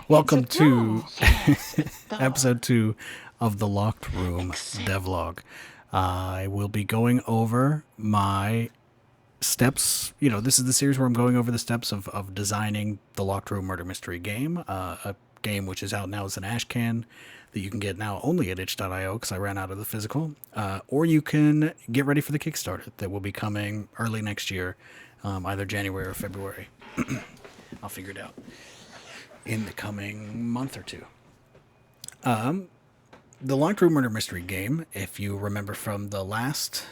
Welcome to Yes, it's the episode 2 of the Locked Room exciting. Devlog. I will be going over my steps. This is the series where I'm going over the steps of designing the Locked Room Murder Mystery game, a game which is out now as an ash can that you can get now only at itch.io because I ran out of the physical. Or you can get ready for the Kickstarter that will be coming early next year, either January or February. I'll figure it out in the coming month or two. The Locked Room Murder Mystery game, if you remember from the last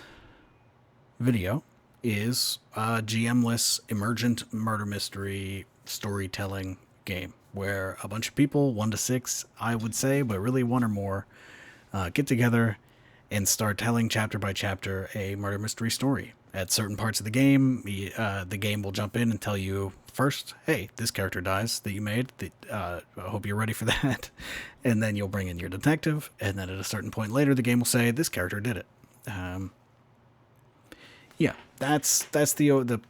video, is a GM-less emergent murder mystery storytelling game where a bunch of people, 1 to 6, I would say, but really one or more, get together and start telling chapter by chapter a murder mystery story. At certain parts of the game will jump in and tell you first, hey, this character dies that you made. I hope you're ready for that. And then you'll bring in your detective. And then at a certain point later, the game will say, this character did it. Yeah, that's the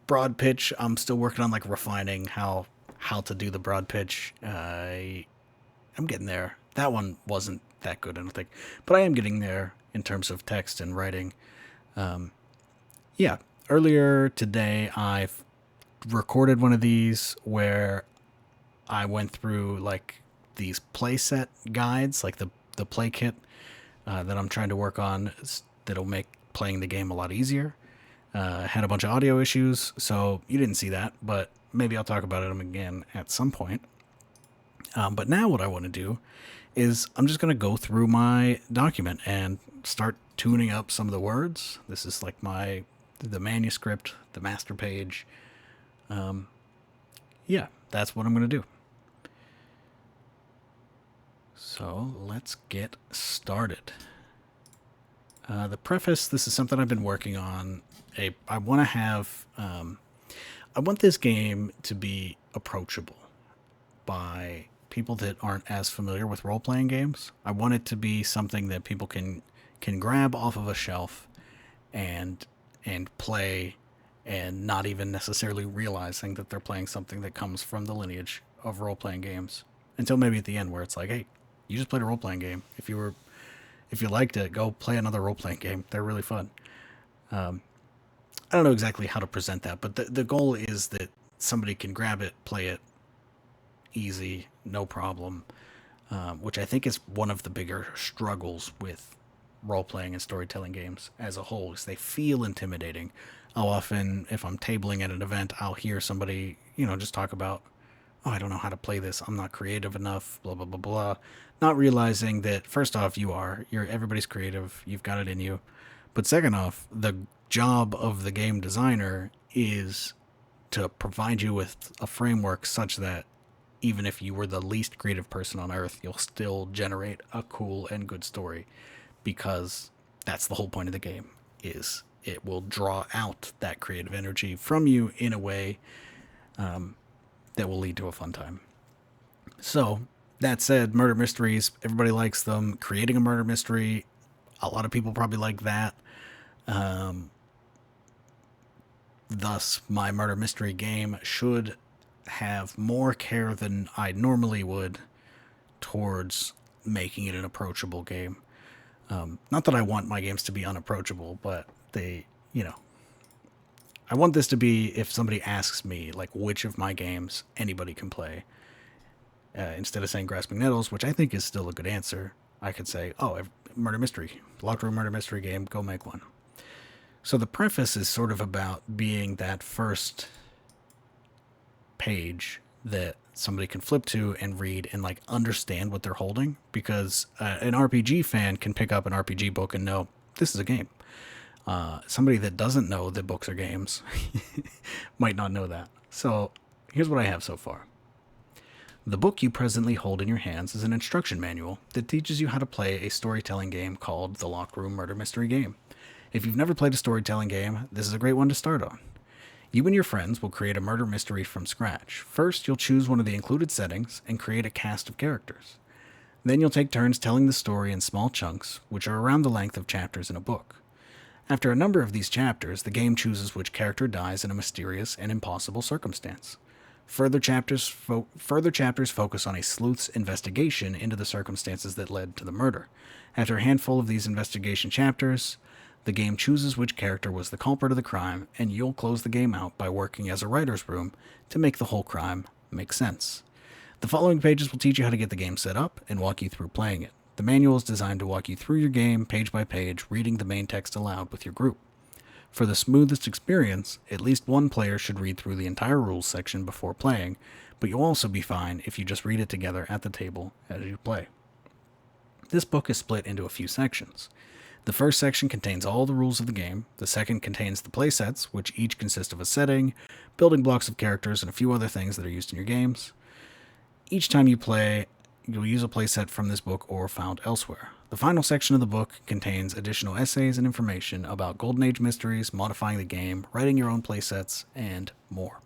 broad pitch. I'm still working on like refining how to do the broad pitch. I'm getting there. That one wasn't that good, I don't think, but I am getting there in terms of text and writing. Yeah, earlier today I've recorded one of these where I went through like these playset guides, like the play kit that I'm trying to work on that'll make playing the game a lot easier. Had a bunch of audio issues, so you didn't see that, but maybe I'll talk about it again at some point. But now what I want to do is I'm just going to go through my document and start tuning up some of the words. This is like the manuscript, the master page. Yeah, that's what I'm going to do. So let's get started. The preface, this is something I've been working on. I want to have, I want this game to be approachable by people that aren't as familiar with role playing games. I want it to be something that people can grab off of a shelf and play, and not even necessarily realizing that they're playing something that comes from the lineage of role playing games until maybe at the end where it's like, hey, you just played a role playing game. If you liked it, go play another role playing game. They're really fun. I don't know exactly how to present that, but the goal is that somebody can grab it, play it easy, no problem, which I think is one of the bigger struggles with role playing and storytelling games as a whole, is they feel intimidating. I'll often, if I'm tabling at an event, I'll hear somebody, just talk about, oh, I don't know how to play this. I'm not creative enough, blah, blah, blah, blah. Not realizing that, first off, everybody's creative. You've got it in you. But second off, the job of the game designer is to provide you with a framework such that even if you were the least creative person on earth, you'll still generate a cool and good story, because that's the whole point of the game, is it will draw out that creative energy from you in a way that will lead to a fun time. So, that said, murder mysteries, everybody likes them. Creating a murder mystery, a lot of people probably like that. Thus, my murder mystery game should have more care than I normally would towards making it an approachable game. Not that I want my games to be unapproachable, but I want this to be, if somebody asks me, like, which of my games anybody can play, instead of saying Grasping Nettles, which I think is still a good answer, I could say, oh, murder mystery, Locked Room Murder Mystery game, go make one. So the preface is sort of about being that first page that somebody can flip to and read and like understand what they're holding, because an RPG fan can pick up an RPG book and know this is a game. Somebody that doesn't know that books are games might not know that. So here's what I have so far. The book you presently hold in your hands is an instruction manual that teaches you how to play a storytelling game called the Locked Room Murder Mystery Game. If you've never played a storytelling game, this is a great one to start on. You and your friends will create a murder mystery from scratch. First, you'll choose one of the included settings and create a cast of characters. Then you'll take turns telling the story in small chunks, which are around the length of chapters in a book. After a number of these chapters, the game chooses which character dies in a mysterious and impossible circumstance. Further chapters focus on a sleuth's investigation into the circumstances that led to the murder. After a handful of these investigation chapters, the game chooses which character was the culprit of the crime, and you'll close the game out by working as a writer's room to make the whole crime make sense. The following pages will teach you how to get the game set up and walk you through playing it. The manual is designed to walk you through your game page by page, reading the main text aloud with your group. For the smoothest experience, at least one player should read through the entire rules section before playing, but you'll also be fine if you just read it together at the table as you play. This book is split into a few sections. The first section contains all the rules of the game. The second contains the playsets, which each consist of a setting, building blocks of characters, and a few other things that are used in your games. Each time you play, you'll use a playset from this book or found elsewhere. The final section of the book contains additional essays and information about Golden Age mysteries, modifying the game, writing your own playsets, and more.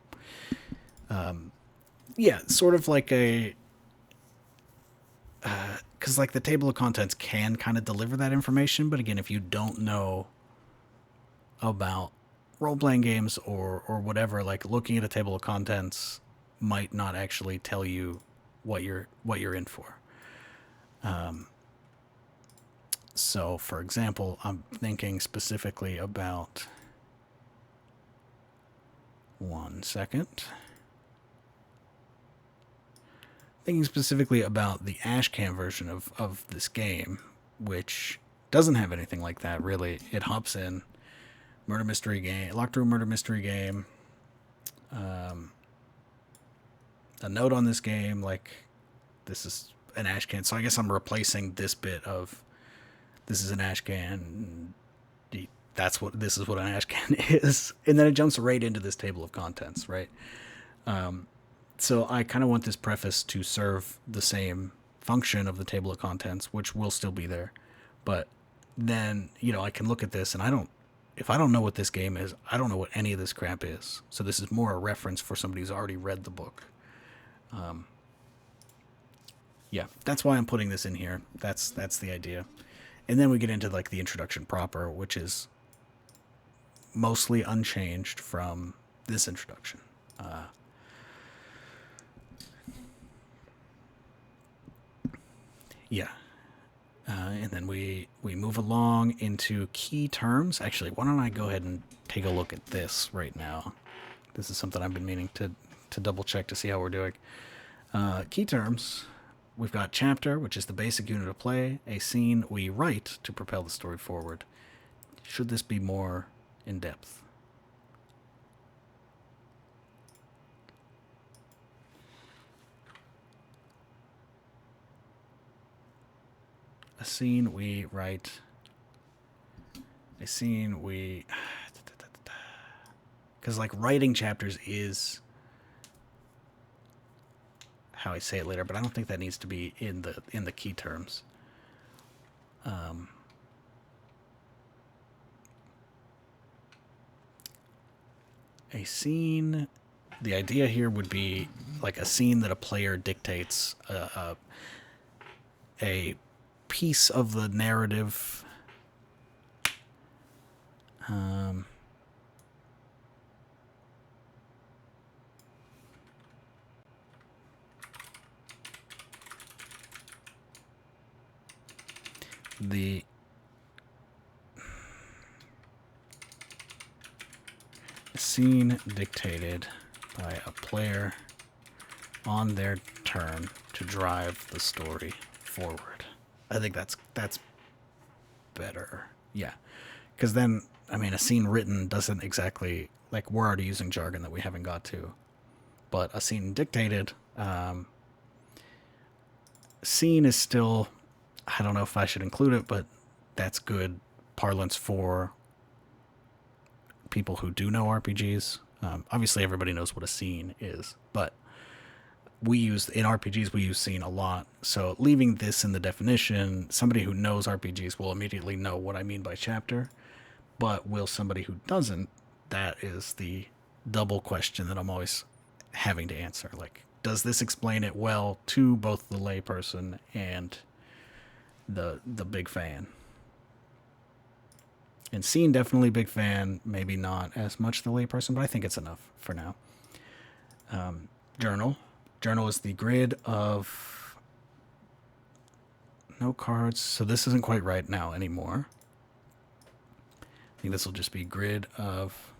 Sort of like a... Because like the table of contents can kind of deliver that information, but again, if you don't know about role-playing games or whatever, like looking at a table of contents might not actually tell you what you're in for. So, for example, I'm thinking specifically about... One second. Thinking specifically about the Ashcan version of this game, which doesn't have anything like that, really. It hops in. Murder mystery game. Locked room murder mystery game. A note on this game, like, this is an Ashcan. So I guess I'm replacing this bit of... This is an Ashcan. This is what an Ashcan is. And then it jumps right into this table of contents, right? So I kind of want this preface to serve the same function of the table of contents, which will still be there. But then, I can look at this and if I don't know what this game is, I don't know what any of this crap is. So this is more a reference for somebody who's already read the book. That's why I'm putting this in here. That's the idea. And then we get into like the introduction proper, which is mostly unchanged from this introduction. And then we move along into key terms. Actually, why don't I go ahead and take a look at this right now? This is something I've been meaning to double check to see how we're doing. Key terms. We've got chapter, which is the basic unit of play. A scene we write to propel the story forward. Should this be more in depth? A scene we write. A scene we... Because like writing chapters is how I say it later, but I don't think that needs to be in the key terms. A scene, the idea here would be like a scene that a player dictates a piece of the narrative. The scene dictated by a player on their turn to drive the story forward. I think that's better. Yeah. Because then, I mean, a scene written doesn't exactly... Like, we're already using jargon that we haven't got to. But a scene dictated... scene is still... I don't know if I should include it, but that's good parlance for people who do know RPGs. Obviously, everybody knows what a scene is, but in RPGs, we use scene a lot. So leaving this in the definition, somebody who knows RPGs will immediately know what I mean by chapter, but will somebody who doesn't? That is the double question that I'm always having to answer. Like, does this explain it well to both the layperson and the big fan? And scene, definitely big fan, maybe not as much the layperson, but I think it's enough for now. Journal. Journal is the grid of no cards. So this isn't quite right now anymore. I think this will just be grid of,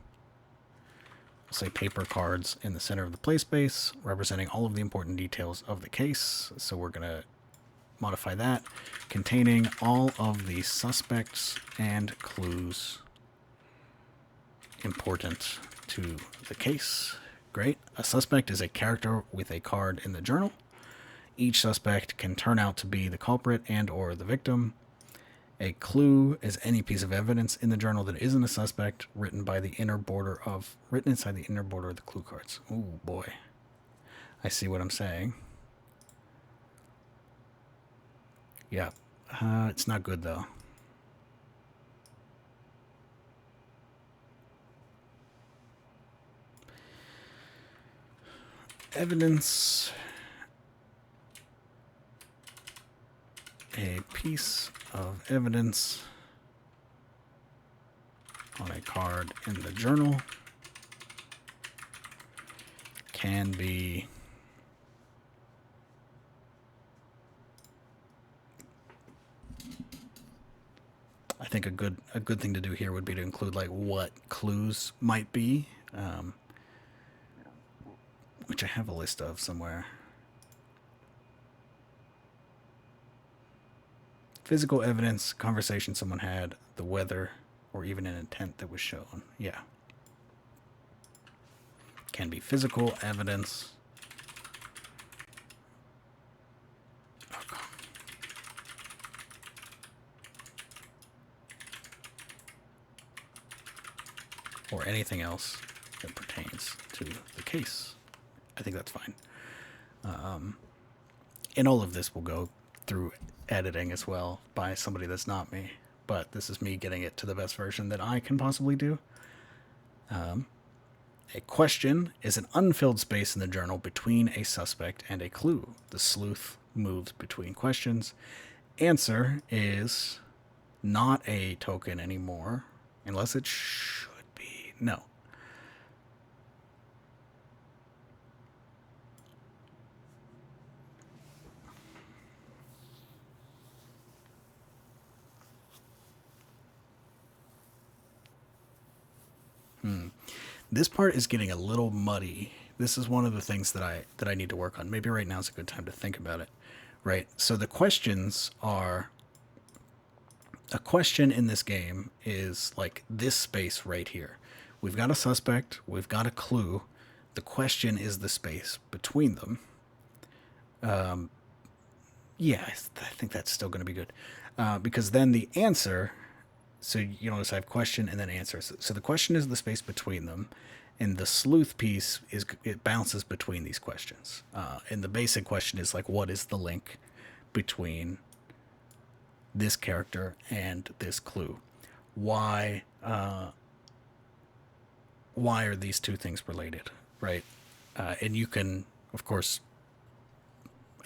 I'll say, paper cards in the center of the play space, representing all of the important details of the case. So we're going to modify that, containing all of the suspects and clues important to the case. Great. A suspect is a character with a card in the journal. Each suspect can turn out to be the culprit and or the victim. A clue is any piece of evidence in the journal that isn't a suspect, written inside the inner border of the clue cards. Oh boy. I see what I'm saying. Yeah. It's not good though. Evidence. A piece of evidence on a card in the journal can be I think a good thing to do here would be to include like what clues might be, which I have a list of somewhere. Physical evidence, conversation someone had, the weather, or even an intent that was shown. Yeah. Can be physical evidence. Okay. Or anything else that pertains to the case. I think that's fine. And all of this will go through editing as well by somebody that's not me, but this is me getting it to the best version that I can possibly do. A question is an unfilled space in the journal between a suspect and a clue. The sleuth moves between questions. Answer is not a token anymore, unless it should be. No. This part is getting a little muddy. This is one of the things that I need to work on. Maybe right now is a good time to think about it. Right? So the questions are, a question in this game is like this space right here. We've got a suspect, we've got a clue. The question is the space between them. Yeah, I think that's still going to be good. Because then the answer, so you notice I have question and then answer. So the question is the space between them, and the sleuth piece is it bounces between these questions. And the basic question is like, what is the link between this character and this clue? Why are these two things related, right? And you can, of course,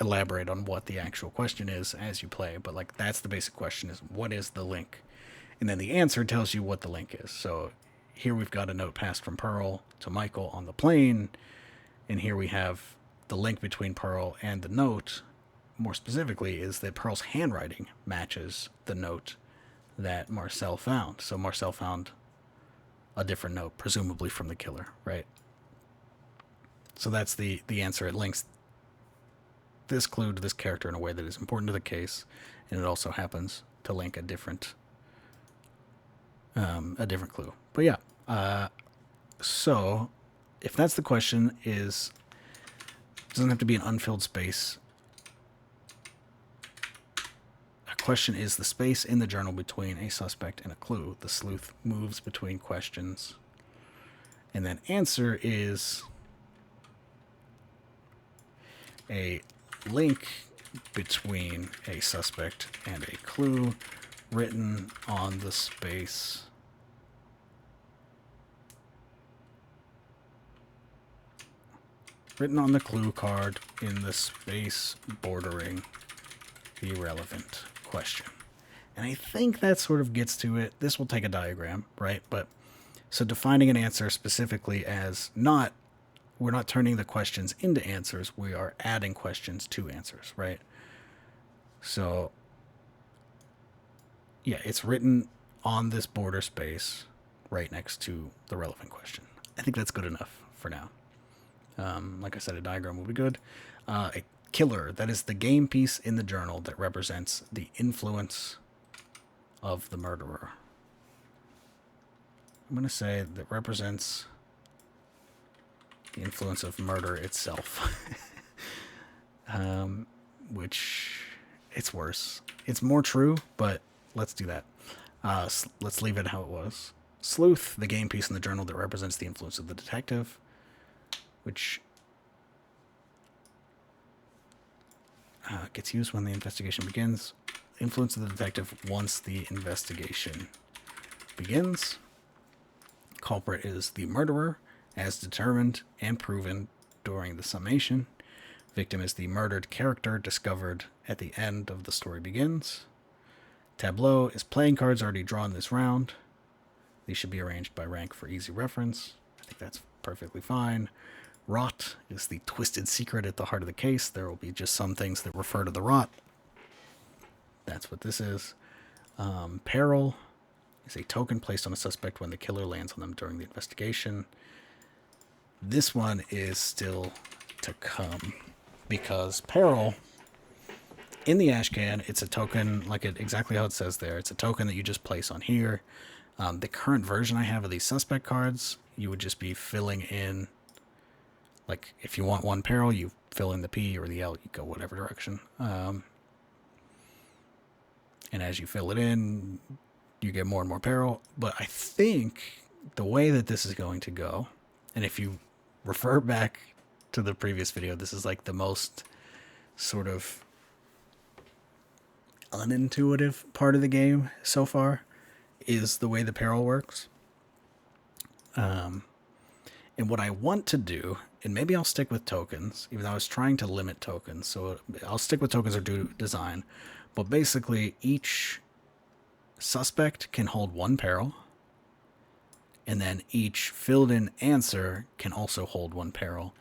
elaborate on what the actual question is as you play, but like that's the basic question, is what is the link? And then the answer tells you what the link is. So here we've got a note passed from Pearl to Michael on the plane, and here we have the link between Pearl and the note, more specifically, is that Pearl's handwriting matches the note that Marcel found. So Marcel found a different note, presumably from the killer, right? So that's the answer. It links this clue to this character in a way that is important to the case, and it also happens to link a different clue. But yeah, so if that's the question, it doesn't have to be an unfilled space. A question is the space in the journal between a suspect and a clue. The sleuth moves between questions. And then answer is a link between a suspect and a clue written on the space written on the clue card in the space bordering the relevant question. And I think that sort of gets to it. This will take a diagram, right? But so defining an answer specifically as not we're not turning the questions into answers. We are adding questions to answers, right? So yeah, it's written on this border space right next to the relevant question. I think that's good enough for now. Like I said, a diagram will be good. A killer, that is the game piece in the journal that represents the influence of the murderer. I'm going to say that represents the influence of murder itself. Which, it's worse. It's more true, but let's do that. Let's leave it how it was. Sleuth, the game piece in the journal that represents the influence of the detective, which gets used when the investigation begins. Influence of the detective once the investigation begins. Culprit is the murderer, as determined and proven during the summation. Victim is the murdered character discovered at the end of the story begins. Tableau is playing cards already drawn this round. These should be arranged by rank for easy reference. I think that's perfectly fine. Rot is the twisted secret at the heart of the case. There will be just some things that refer to the rot. That's what this is. Peril is a token placed on a suspect when the killer lands on them during the investigation. This one is still to come because Peril, in the ash can, it's a token, like exactly how it says there. It's a token that you just place on here. The current version I have of these suspect cards, you would just be filling in, like if you want one Peril, you fill in the P or the L, you go whatever direction. And as you fill it in, you get more and more Peril. But I think the way that this is going to go, and if you refer back to the previous video, this is like the most sort of unintuitive part of the game so far, is the way the Peril works. And what I want to do, and maybe I'll stick with tokens, even though I was trying to limit tokens, so I'll stick with tokens or do design. But basically, each suspect can hold one Peril, and then each filled in answer can also hold one Peril.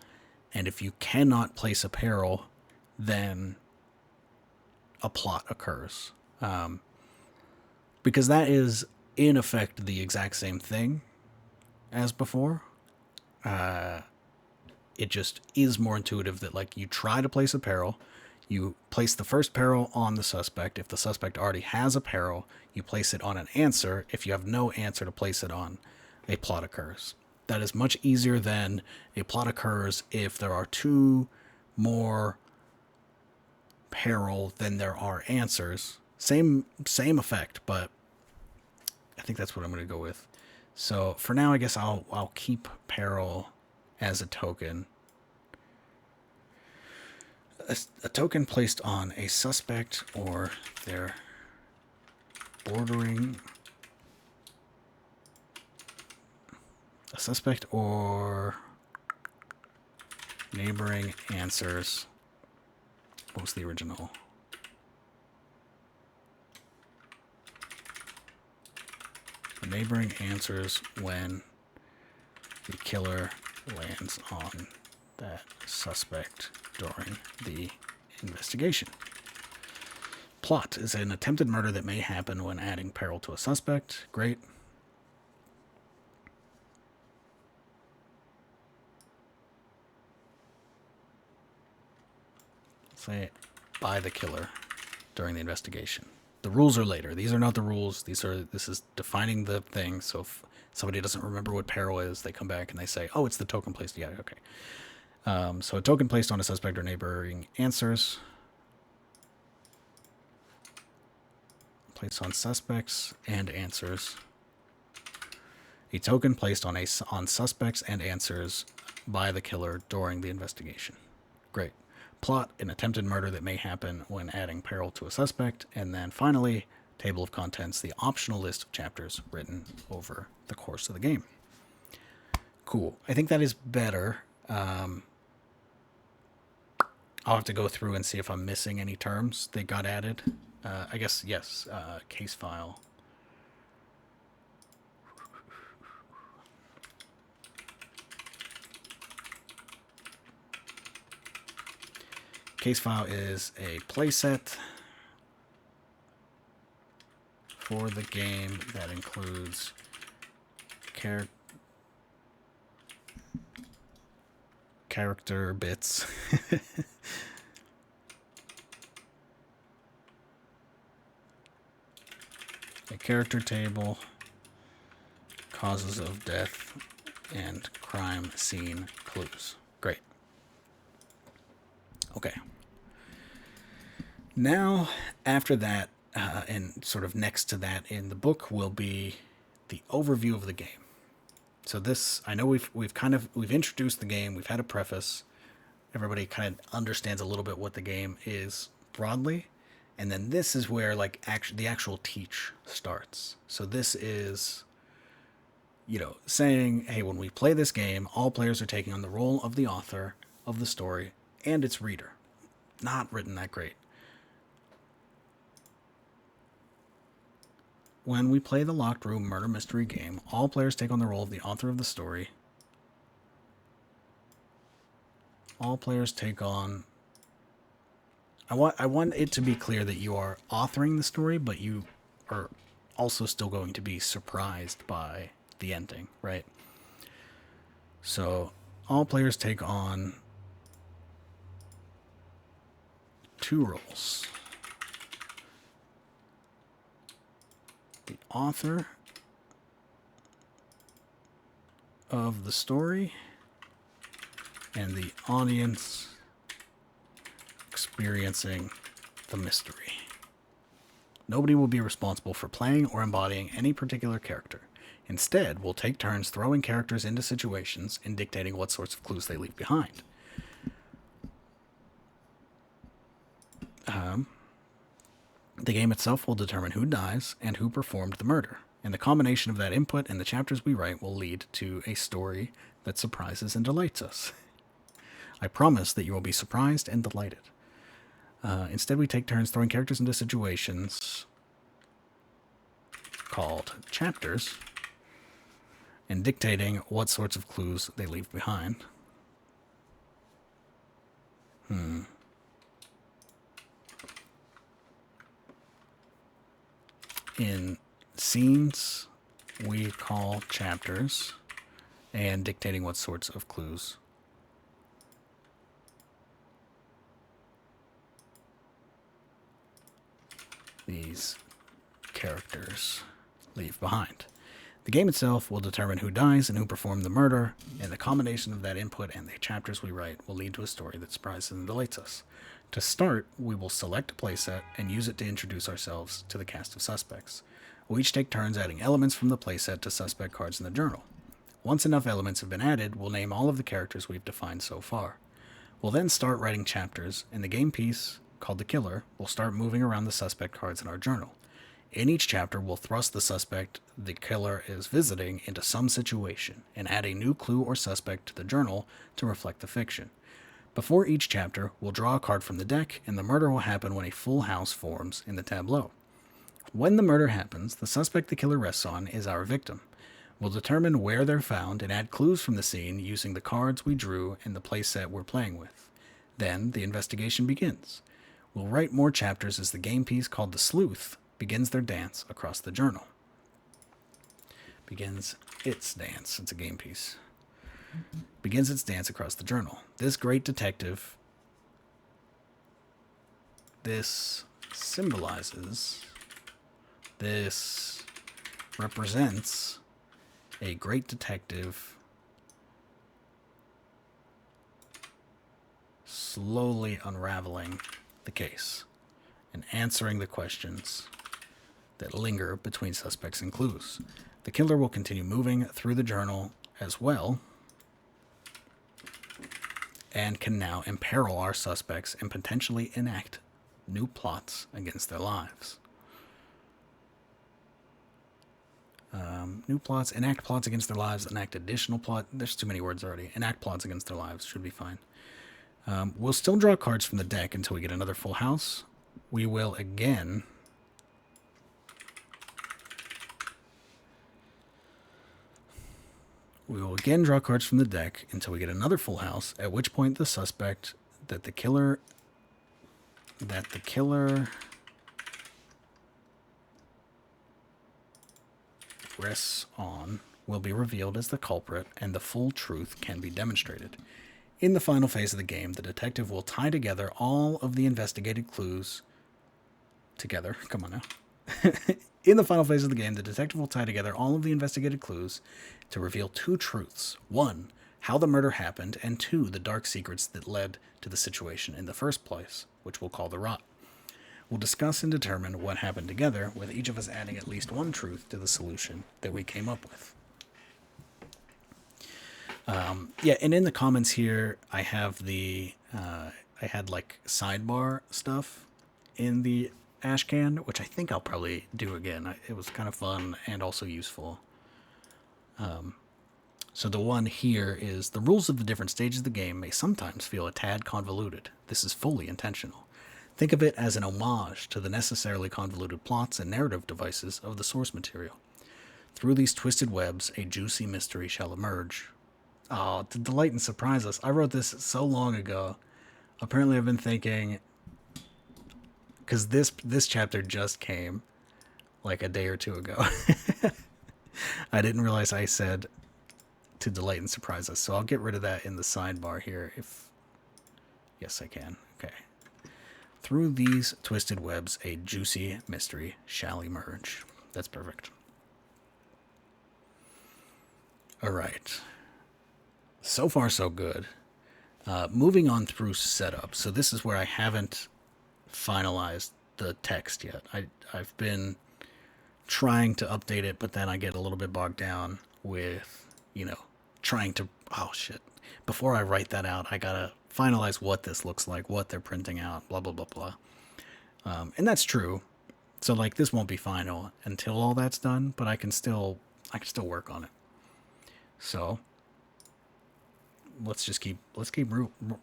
And if you cannot place a Peril, then a plot occurs. Because that is, in effect, the exact same thing as before. It just is more intuitive that, like, you try to place a Peril, you place the first Peril on the suspect. If the suspect already has a Peril, you place it on an answer. If you have no answer to place it on, a plot occurs. That is much easier than a plot occurs if there are two more Peril than there are answers. Same effect, but I think that's what I'm going to go with. So for now, I guess I'll keep Peril as a token. A token placed on a suspect or their bordering, a suspect or neighboring answers. What was the original? The neighboring answers when the killer lands on that suspect during the investigation. Plot is an attempted murder that may happen when adding Peril to a suspect. Great. Say by the killer during the investigation. The rules are later. These are not the rules. This is defining the thing. So if somebody doesn't remember what Peril is, they come back and they say, oh, it's the token placed. Yeah, okay. So a token placed on a suspect or neighboring answers. Placed on suspects and answers. A token placed on suspects and answers by the killer during the investigation. Great. Plot, an attempted murder that may happen when adding Peril to a suspect. And then finally, table of contents, the optional list of chapters written over the course of the game. Cool. I think that is better. I'll have to go through and see if I'm missing any terms that got added. I guess, yes, case file. case file is a playset for the game that includes character bits. A character table, causes of death, and crime scene clues. Great. Okay. Now, after that, and sort of next to that in the book, will be the overview of the game. So this, I know we've introduced the game, we've had a preface, everybody kind of understands a little bit what the game is broadly, and then this is where like the actual teach starts. So this is, you know, saying, hey, when we play this game, all players are taking on the role of the author of the story and its reader. Not written that great. When we play the locked room murder mystery game, all players take on the role of the author of the story. All players take on... I want it to be clear that you are authoring the story, but you are also still going to be surprised by the ending, right? So all players take on 2 roles. The author of the story and the audience experiencing the mystery. Nobody will be responsible for playing or embodying any particular character. Instead, we'll take turns throwing characters into situations and dictating what sorts of clues they leave behind. The game itself will determine who dies and who performed the murder, and the combination of that input and the chapters we write will lead to a story that surprises and delights us. I promise that you will be surprised and delighted. Instead, we take turns throwing characters into situations called chapters and dictating what sorts of clues they leave behind. In scenes, we call chapters and dictating what sorts of clues these characters leave behind. The game itself will determine who dies and who performed the murder, and the combination of that input and the chapters we write will lead to a story that surprises and delights us. To start, we will select a playset and use it to introduce ourselves to the cast of suspects. We'll each take turns adding elements from the playset to suspect cards in the journal. Once enough elements have been added, we'll name all of the characters we've defined so far. We'll then start writing chapters, and the game piece, called the killer, will start moving around the suspect cards in our journal. In each chapter, we'll thrust the suspect the killer is visiting into some situation and add a new clue or suspect to the journal to reflect the fiction. Before each chapter, we'll draw a card from the deck, and the murder will happen when a full house forms in the tableau. When the murder happens, the suspect the killer rests on is our victim. We'll determine where they're found and add clues from the scene using the cards we drew and the playset we're playing with. Then, the investigation begins. We'll write more chapters as the game piece called the Sleuth begins their dance across the journal. Begins its dance. It's a game piece. Begins its dance across the journal. This great detective, this symbolizes, this represents a great detective slowly unraveling the case and answering the questions that linger between suspects and clues. The killer will continue moving through the journal as well and can now imperil our suspects and potentially enact new plots against their lives. New plots, enact plots against their lives, enact additional plot. There's too many words already. Enact plots against their lives should be fine. We'll still draw cards from the deck until we get another full house. We will again draw cards from the deck until we get another full house, at which point the suspect that the killer that the killer rests on will be revealed as the culprit, and the full truth can be demonstrated. In the final phase of the game, the detective will tie together all of the investigated clues together. Come on now. In the final phase of the game, the detective will tie together all of the investigated clues to reveal two truths. One, how the murder happened, and two, the dark secrets that led to the situation in the first place, which we'll call the rot. We'll discuss and determine what happened together, with each of us adding at least one truth to the solution that we came up with. Yeah, and in the comments here, I have I had like sidebar stuff in the ashcan, which I think I'll probably do again. It was kind of fun and also useful. So the one here is, the rules of the different stages of the game may sometimes feel a tad convoluted. This is fully intentional. Think of it as an homage to the necessarily convoluted plots and narrative devices of the source material. Through these twisted webs, a juicy mystery shall emerge. Oh, to delight and surprise us. I wrote this so long ago. Apparently I've been thinking, because this chapter just came like a day or two ago. I didn't realize I said to delight and surprise us, so I'll get rid of that in the sidebar here. Yes, I can. Okay. Through these twisted webs, a juicy mystery shall emerge. That's perfect. All right. So far, so good. Moving on through setup. So this is where I haven't finalized the text yet. I've been trying to update it, but then I get a little bit bogged down with, trying to, oh shit. Before I write that out, I gotta finalize what this looks like, what they're printing out, blah, blah, blah, blah. And that's true. So like this won't be final until all that's done, but I can still work on it. So let's keep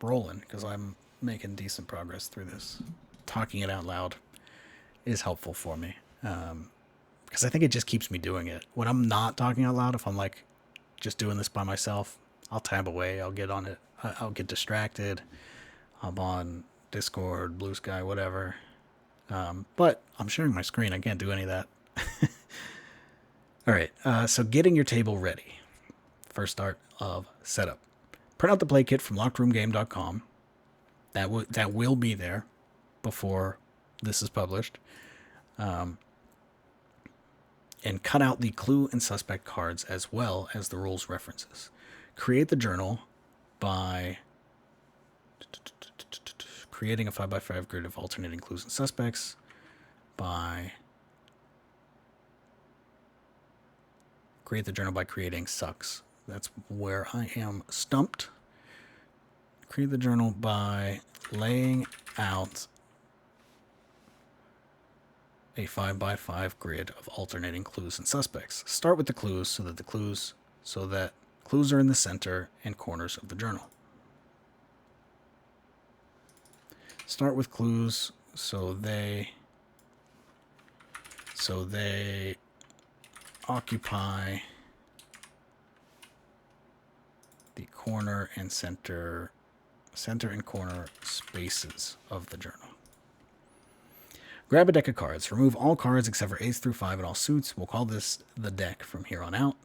rolling, because I'm making decent progress through this. Talking it out loud is helpful for me, because I think it just keeps me doing it. When I'm not talking out loud, if I'm like just doing this by myself, I'll tab away, I'll get on it, I'll get distracted. I'm on Discord, Blue Sky, whatever. But I'm sharing my screen, I can't do any of that. All right, so getting your table ready. First start of setup. Print out the play kit from lockedroomgame.com. That will be there before this is published. And cut out the clue and suspect cards as well as the rules references. Create the journal by creating a 5x5 grid of alternating clues and suspects, by create the journal by creating sucks. That's where I am stumped. Create the journal by laying out a 5x5 grid of alternating clues and suspects. Start with the clues so that clues are in the center and corners of the journal. Start with clues so they occupy the corner and center and corner spaces of the journal. Grab a deck of cards. Remove all cards except for ace through 5 and all suits. We'll call this the deck from here on out.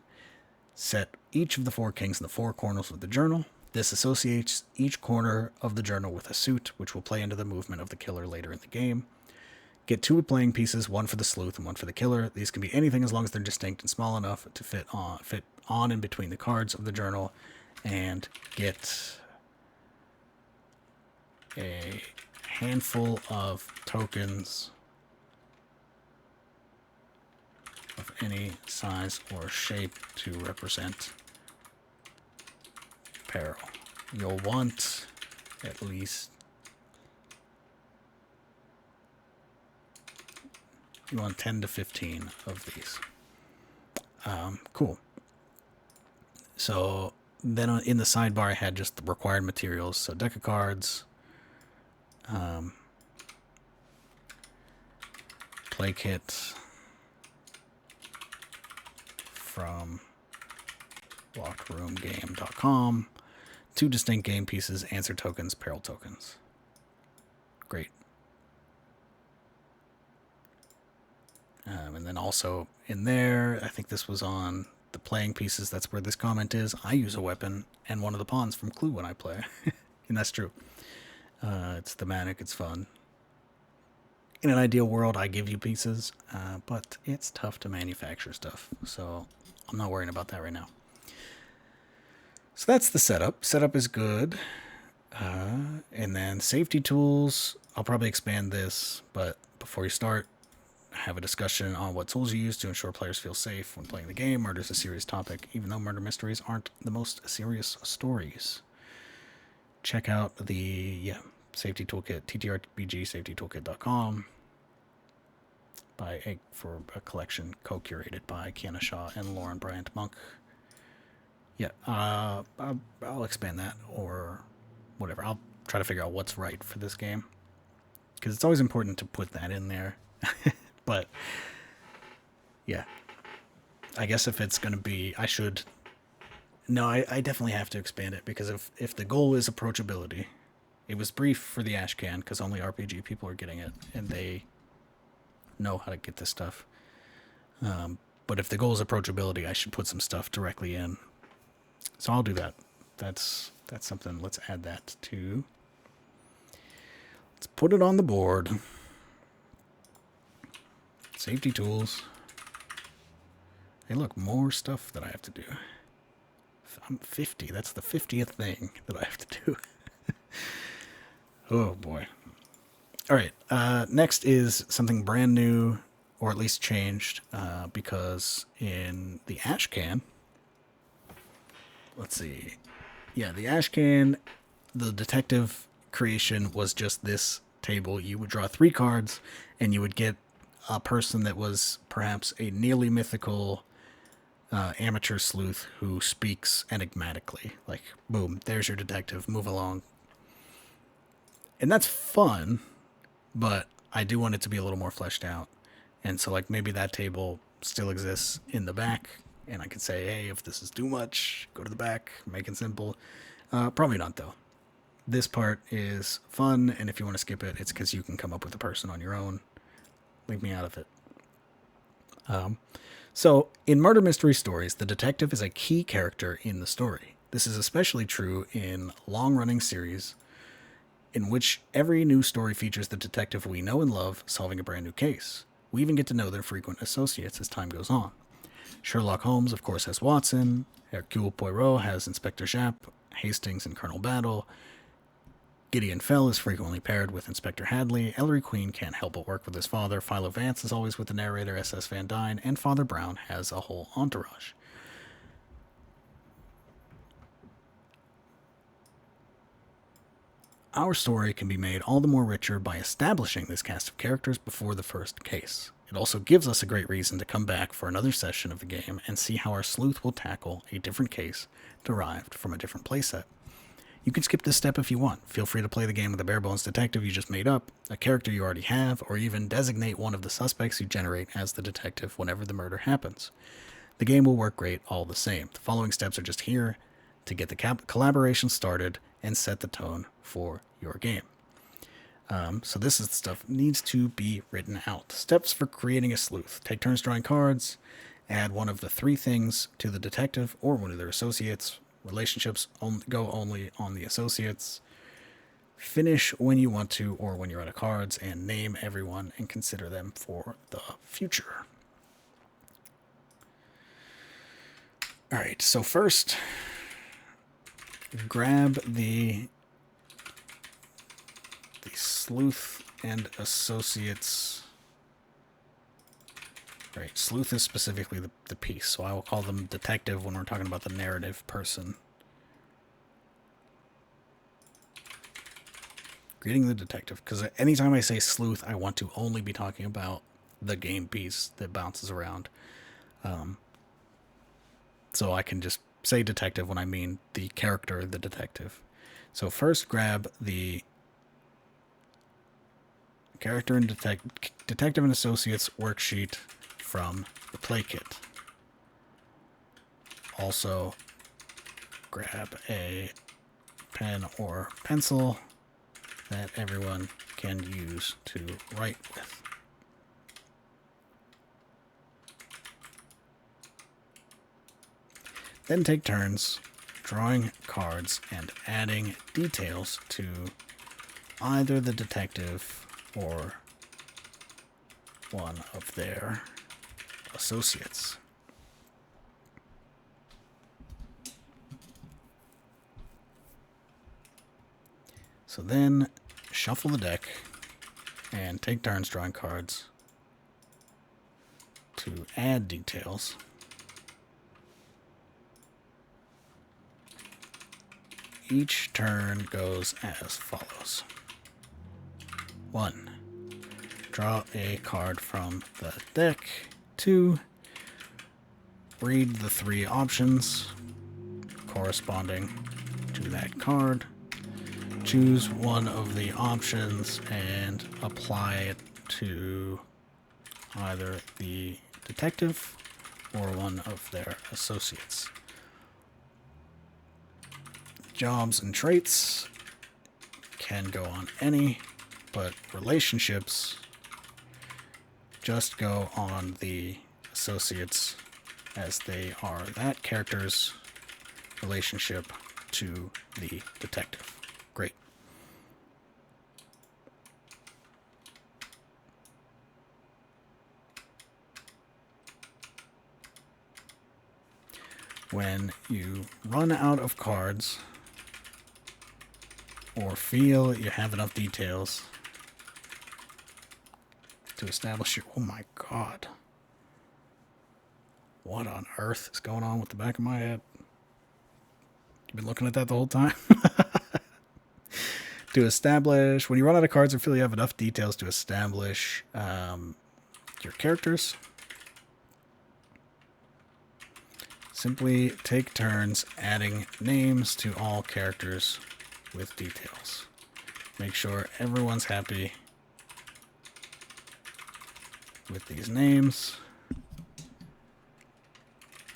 Set each of the 4 kings in the 4 corners of the journal. This associates each corner of the journal with a suit, which will play into the movement of the killer later in the game. Get 2 playing pieces, one for the sleuth and one for the killer. These can be anything as long as they're distinct and small enough to fit on in between the cards of the journal. And get a handful of tokens of any size or shape to represent peril. You'll want at least 10 to 15 of these. Cool. So then in the sidebar I had just the required materials. So deck of cards, play kit from lockedroomgame.com, 2 distinct game pieces, answer tokens, peril tokens. Great. And then also in there, I think this was on the playing pieces. That's where this comment is. I use a weapon and one of the pawns from Clue when I play. And that's true. It's thematic. It's fun. In an ideal world, I give you pieces, but it's tough to manufacture stuff. So I'm not worrying about that right now. So that's the setup. Setup is good. And then safety tools. I'll probably expand this, but before you start, have a discussion on what tools you use to ensure players feel safe when playing the game. Murder is a serious topic, even though murder mysteries aren't the most serious stories. Check out the safety toolkit, TTRPG safetytoolkit.com, for a collection co-curated by Kiana Shaw and Lauren Bryant Monk. Yeah, I'll expand that or whatever. I'll try to figure out what's right for this game, because it's always important to put that in there. But yeah, I guess if it's going to be, I should. No, I definitely have to expand it, because if the goal is approachability, it was brief for the Ashcan because only RPG people are getting it and they know how to get this stuff. But if the goal is approachability, I should put some stuff directly in. So I'll do that. That's something. Let's add that to. Let's put it on the board. Safety tools. Hey, look, more stuff that I have to do. I'm 50. That's the 50th thing that I have to do. Oh, boy. All right. Next is something brand new, or at least changed, because in the Ashcan, let's see. Yeah, the Ashcan, the detective creation was just this table. You would draw 3 cards, and you would get a person that was perhaps a nearly mythical amateur sleuth who speaks enigmatically. Like, boom, there's your detective, move along. And that's fun, but I do want it to be a little more fleshed out. And so, like, maybe that table still exists in the back, and I could say, hey, if this is too much, go to the back, make it simple. Probably not, though. This part is fun, and if you want to skip it, it's because you can come up with a person on your own. Leave me out of it. So, in murder mystery stories, the detective is a key character in the story. This is especially true in long-running series in which every new story features the detective we know and love solving a brand new case. We even get to know their frequent associates as time goes on. Sherlock Holmes, of course, has Watson. Hercule Poirot has Inspector Japp, Hastings, and Colonel Battle. Gideon Fell is frequently paired with Inspector Hadley. Ellery Queen can't help but work with his father. Philo Vance is always with the narrator, S.S. Van Dyne. And Father Brown has a whole entourage. Our story can be made all the more richer by establishing this cast of characters before the first case. It also gives us a great reason to come back for another session of the game and see how our sleuth will tackle a different case derived from a different playset. You can skip this step if you want. Feel free to play the game with a bare-bones detective you just made up, a character you already have, or even designate one of the suspects you generate as the detective whenever the murder happens. The game will work great all the same. The following steps are just here to get the collaboration started and set the tone for your game. So this is the stuff that needs to be written out. Steps for creating a sleuth. Take turns drawing cards. Add one of the 3 things to the detective or one of their associates. Relationships go only on the associates. Finish when you want to or when you're out of cards, and name everyone and consider them for the future. All right, so first, grab the sleuth and associates. Right, sleuth is specifically the piece, so I will call them detective when we're talking about the narrative person. Greeting the detective, because anytime I say sleuth, I want to only be talking about the game piece that bounces around. So I can just say detective when I mean the character, the detective. So first grab the character and detective and associates worksheet from the play kit. Also, grab a pen or pencil that everyone can use to write with. Then take turns drawing cards and adding details to either the detective or one of their associates. So then shuffle the deck and take turns drawing cards to add details. Each turn goes as follows. 1. Draw a card from the deck. 2. Read the 3 options corresponding to that card. Choose one of the options and apply it to either the detective or one of their associates. Jobs and traits can go on any, but relationships just go on the associates as they are that character's relationship to the detective. Great. When you run out of cards or feel you have enough details to establish your... Oh my god. What on earth is going on with the back of my head? You've been looking at that the whole time? To establish... When you run out of cards or feel you have enough details to establish your characters, simply take turns adding names to all characters with details. Make sure everyone's happy with these names,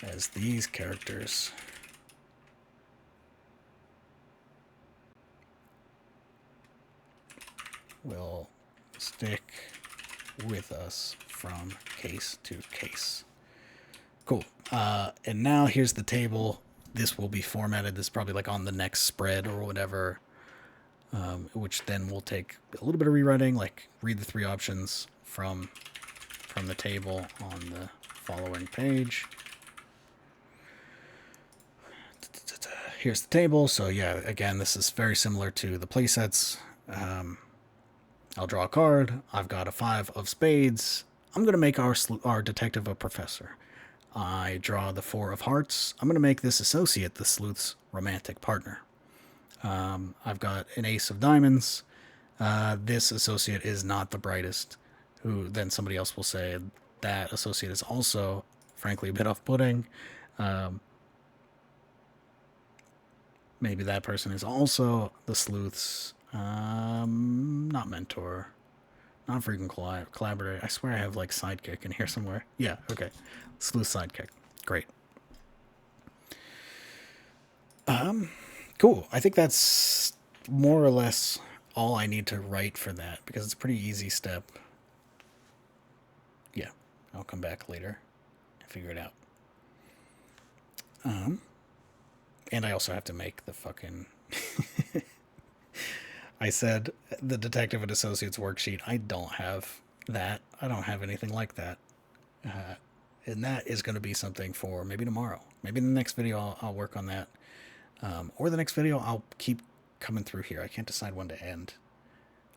as these characters will stick with us from case to case. Cool. And now here's the table. This will be formatted. This is probably like on the next spread or whatever, which then will take a little bit of rewriting, like read the 3 options from the table on the following page. Here's the table. So yeah, again, this is very similar to the playsets. I'll draw a card. I've got a 5 of spades. I'm going to make our detective a professor. I draw the 4 of hearts. I'm going to make this associate the sleuth's romantic partner. I've got an ace of diamonds. This associate is not the brightest. Who then somebody else will say that associate is also, frankly, a bit off-putting. Maybe that person is also the sleuth's, not mentor, not frequent collaborator. I swear I have like sidekick in here somewhere. Yeah, okay. Sleuth sidekick. Great. Cool. I think that's more or less all I need to write for that, because it's a pretty easy step. Yeah, I'll come back later and figure it out. And I also have to make the fucking... I said the Detective and Associates worksheet. I don't have that. I don't have anything like that. And that is going to be something for maybe tomorrow. Maybe in the next video I'll work on that. Or the next video I'll keep coming through here. I can't decide when to end.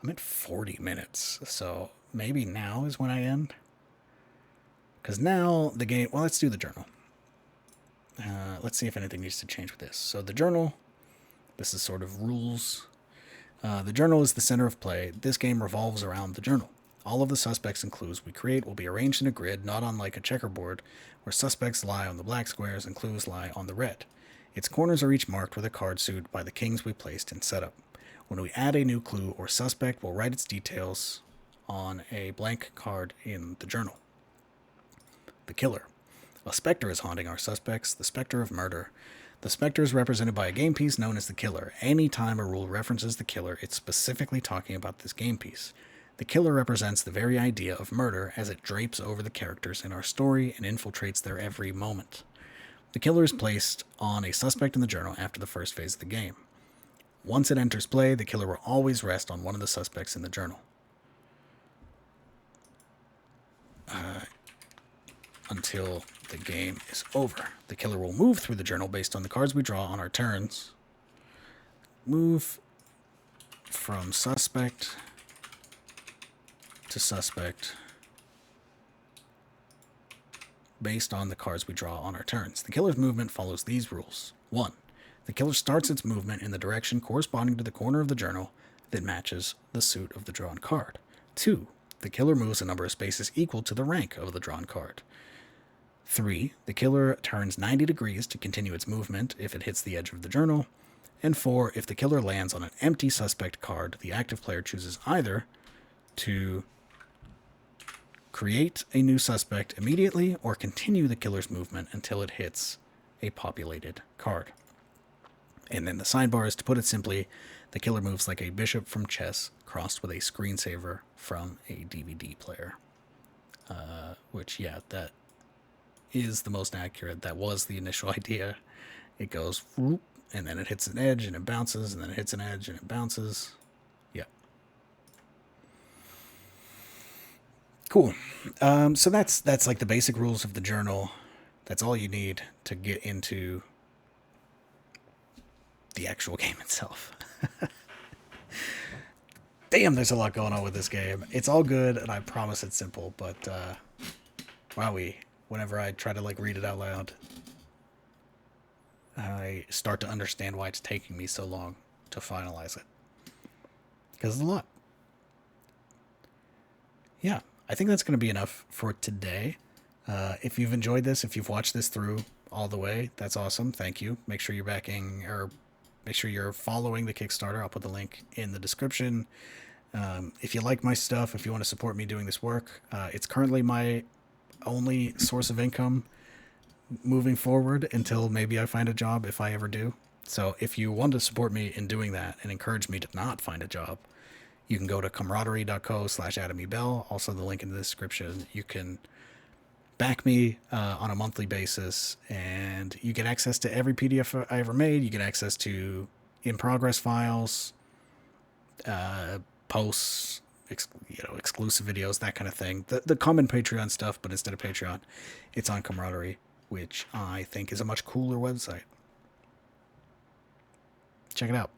I'm at 40 minutes. So maybe now is when I end. Because now the game... Well, let's do the journal. Let's see if anything needs to change with this. So the journal, this is sort of rules. The journal is the center of play. This game revolves around the journal. All of the suspects and clues we create will be arranged in a grid, not unlike a checkerboard, where suspects lie on the black squares and clues lie on the red. Its corners are each marked with a card suit by the kings we placed in setup. When we add a new clue or suspect, we'll write its details on a blank card in the journal. The killer. A specter is haunting our suspects, the specter of murder. The specter is represented by a game piece known as the killer. Anytime a rule references the killer, it's specifically talking about this game piece. The killer represents the very idea of murder as it drapes over the characters in our story and infiltrates their every moment. The killer is placed on a suspect in the journal after the first phase of the game. Once it enters play, the killer will always rest on one of the suspects in the journal. Until the game is over. The killer will move through the journal based on the cards we draw on our turns. Move from suspect to suspect based on the cards we draw on our turns. The killer's movement follows these rules. 1. The killer starts its movement in the direction corresponding to the corner of the journal that matches the suit of the drawn card. 2. The killer moves a number of spaces equal to the rank of the drawn card. 3. The killer turns 90 degrees to continue its movement if it hits the edge of the journal. And 4. If the killer lands on an empty suspect card, the active player chooses either to create a new suspect immediately or continue the killer's movement until it hits a populated card. And then the sidebar is, to put it simply, the killer moves like a bishop from chess crossed with a screensaver from a DVD player. Which, yeah, that is the most accurate. That was the initial idea. It goes whoop, and then it hits an edge and it bounces, and then it hits an edge and it bounces. Yeah. Cool. So that's like the basic rules of the journal. That's all you need to get into the actual game itself. Damn, there's a lot going on with this game. It's all good, and I promise it's simple, but wowee. Whenever I try to like read it out loud, I start to understand why it's taking me so long to finalize it. Because it's a lot. Yeah, I think that's going to be enough for today. If you've enjoyed this, if you've watched this through all the way, that's awesome. Thank you. Make sure you're backing, or make sure you're following the Kickstarter. I'll put the link in the description. If you like my stuff, if you want to support me doing this work, it's currently my only source of income moving forward until maybe I find a job, if I ever do. So if you want to support me in doing that and encourage me to not find a job, you can go to camaraderie.co/AdamEBell. Also the link in the description. You can back me on a monthly basis, and you get access to every PDF I ever made. You get access to in-progress files, posts, exclusive videos, that kind of thing. The common Patreon stuff, but instead of Patreon, it's on Camaraderie, which I think is a much cooler website. Check it out.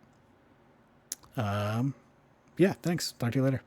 Yeah, thanks. Talk to you later.